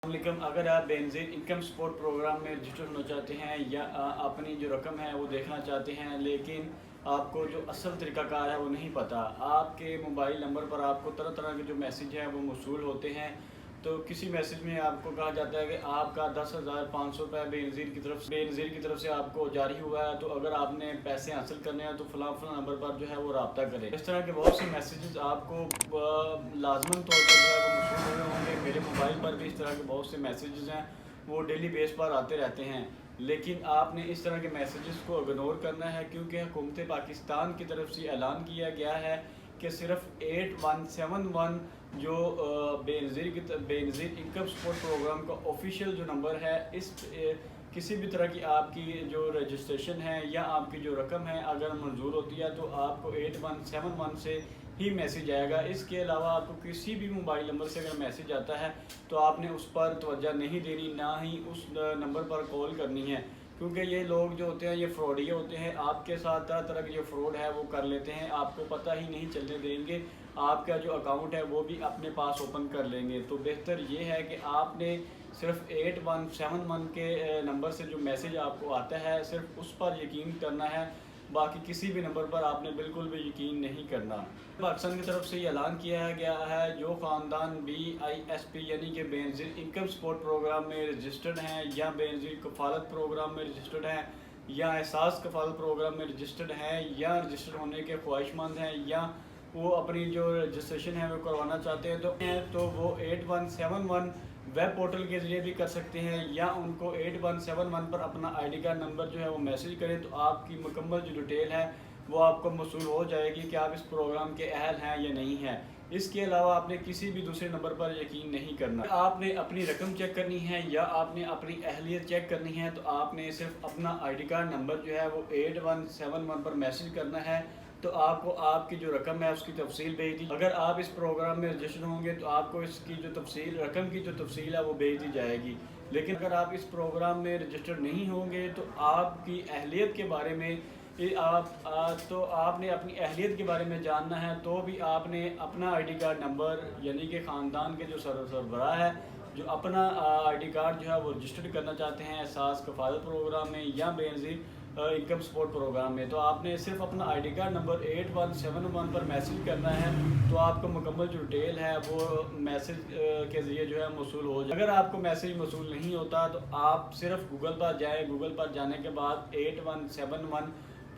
अलैक्म। अगर आप Benazir income support programme में रजिस्टर होना चाहते हैं या अपनी जो रकम है वो देखना चाहते हैं, लेकिन आपको जो असल तरीक़ाकार है वो नहीं पता, आपके मोबाइल नंबर पर आपको तरह तरह के जो मैसेज हैं वो मौसूल होते हैं। तो किसी मैसेज में आपको कहा जाता है कि आपका 10,500 रुपये बेनज़ीर की तरफ से आपको जारी हुआ है, तो अगर आपने पैसे हासिल करने हैं तो फ़लाँ नंबर पर जो है वो रब्ता करें। इस तरह के बहुत से मैसेजेस आपको लाजमन तौर पर जो है वो मौसूल हुए होंगे। मेरे मोबाइल पर भी इस तरह के बहुत से मैसेजेस हैं, वो डेली बेस पर आते रहते हैं, लेकिन आपने इस तरह के मैसेजेस को इग्नोर करना है, क्योंकि हुकूमत पाकिस्तान की तरफ से ऐलान किया गया है कि सिर्फ 8171 जो बेनज़ीर इनकम सपोर्ट प्रोग्राम का ऑफिशियल जो नंबर है, इस किसी भी तरह की आपकी जो रजिस्ट्रेशन है या आपकी जो रकम है अगर मंजूर होती है तो आपको 8171 से ही मैसेज आएगा। इसके अलावा आपको किसी भी मोबाइल नंबर से अगर मैसेज आता है तो आपने उस पर तवज्जो नहीं देनी, ना ही उस नंबर पर कॉल करनी है, क्योंकि ये लोग जो होते हैं ये फ्रॉडिये होते हैं। आपके साथ तरह तरह के जो फ्रॉड है वो कर लेते हैं, आपको पता ही नहीं चलने देंगे, आपका जो अकाउंट है वो भी अपने पास ओपन कर लेंगे। तो बेहतर ये है कि आपने सिर्फ 8171 के नंबर से जो मैसेज आपको आता है सिर्फ उस पर यकीन करना है, बाकी किसी भी नंबर पर आपने बिल्कुल भी यकीन नहीं करना। पाकिस्तान की तरफ से ये ऐलान किया गया है, जो ख़ानदान BISP यानी कि बेनज़ीर इनकम सपोर्ट प्रोग्राम में रजिस्टर्ड हैं या बेनज़ीर कफ़ालत प्रोग्राम में रजिस्टर्ड हैं या एहसास कफ़ालत प्रोग्राम में रजिस्टर्ड हैं या रजिस्टर्ड होने के ख्वाहिशमंद हैं या वो अपनी जो रजिस्ट्रेशन है वो करवाना चाहते हैं तो वो 8171 वेब पोर्टल के ज़रिए भी कर सकते हैं, या उनको 8171 पर अपना ID कार्ड नंबर जो है वो मैसेज करें, तो आपकी मुकम्मल जो डिटेल है वो आपको मौसूल हो जाएगी कि आप इस प्रोग्राम के अहल हैं या नहीं हैं। इसके अलावा आपने किसी भी दूसरे नंबर पर यकीन नहीं करना। आपने अपनी रकम चेक करनी है या आपने अपनी अहलियत चेक करनी है तो आपने सिर्फ अपना ID कार्ड नंबर जो है वो 8171 पर मैसेज करना है, तो आपको आपकी जो रकम है उसकी तफसील भेज दी। अगर आप इस प्रोग्राम में रजिस्टर होंगे तो आपको इसकी जो तफसील, रकम की जो तफसील है वो भेज दी जाएगी। लेकिन अगर आप इस प्रोग्राम में रजिस्टर नहीं होंगे तो आपकी अहलियत के बारे में तो आपने अपनी अहलियत के बारे में जानना है, तो भी आपने अपना ID कार्ड नंबर यानी कि ख़ानदान के जो सरबराह है जो अपना ID कार्ड जो है वो रजिस्टर्ड करना चाहते हैं एहसास कफ़ालत प्रोग्राम में या बेनज़ीर इनकम सपोर्ट प्रोग्राम में, तो आपने सिर्फ अपना ID कार्ड नंबर 8171 पर मैसेज करना है, तो आपको मुकम्मल जो डिटेल है वो मैसेज के ज़रिए जो है मौसूल हो जाए। अगर आपको मैसेज मौसूल नहीं होता तो आप सिर्फ गूगल पर जाएँ, गूगल पर जाने के बाद 8171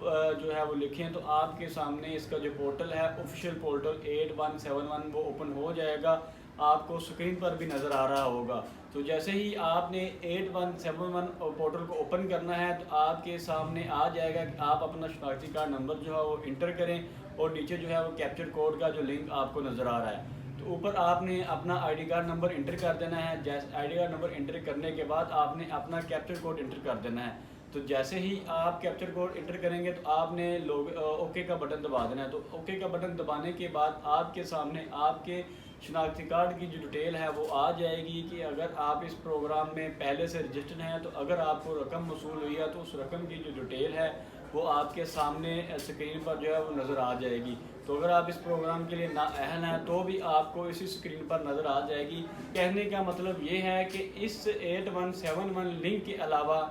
जो है वो लिखें, तो आपके सामने इसका जो पोर्टल है ऑफिशियल पोर्टल 8171 वो ओपन हो जाएगा, आपको स्क्रीन पर भी नज़र आ रहा होगा। तो जैसे ही आपने 8171 पोर्टल को ओपन करना है तो आपके सामने आ जाएगा कि आप अपना शनाख्ती कार्ड नंबर जो है वो इंटर करें, और नीचे जो है वो कैप्चर कोड का जो लिंक आपको नज़र आ रहा है, तो ऊपर आपने अपना ID कार्ड नंबर इंटर कर देना है। जैसे ID कार्ड नंबर इंटर करने के बाद आपने अपना कैप्चर कोड इंटर कर देना है। तो जैसे ही आप कैप्चर कोड इंटर करेंगे तो आपने ओके का बटन दबा देना है। तो ओके का बटन दबाने के बाद आपके सामने आपके शनाख्ती कार्ड की जो डिटेल है वो आ जाएगी कि अगर आप इस प्रोग्राम में पहले से रजिस्टर्ड हैं तो अगर आपको रकम मौसूल हुई है तो उस रकम की जो डिटेल है वो आपके सामने स्क्रीन पर जो है वो नज़र आ जाएगी। तो अगर आप इस प्रोग्राम के लिए नाअहल हैं तो भी आपको इसी स्क्रीन पर नज़र आ जाएगी। कहने का मतलब ये है कि इस 8171 लिंक के अलावा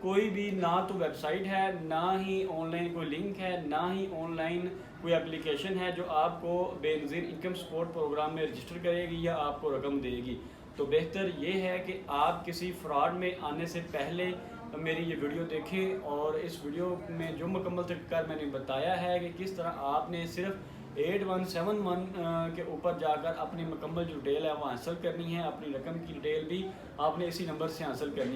कोई भी ना तो वेबसाइट है, ना ही ऑनलाइन कोई लिंक है, ना ही ऑनलाइन कोई एप्लीकेशन है जो आपको बेनज़ीर इनकम सपोर्ट प्रोग्राम में रजिस्टर करेगी या आपको रकम देगी। तो बेहतर ये है कि आप किसी फ्रॉड में आने से पहले मेरी ये वीडियो देखें, और इस वीडियो में जो मुकम्मल तरीका मैंने बताया है कि किस तरह आपने सिर्फ 8171 के ऊपर जाकर अपनी मुकम्मल जो डिटेल है वो हासिल करनी है, अपनी रकम की डिटेल भी आपने इसी नंबर से हासिल करनी है।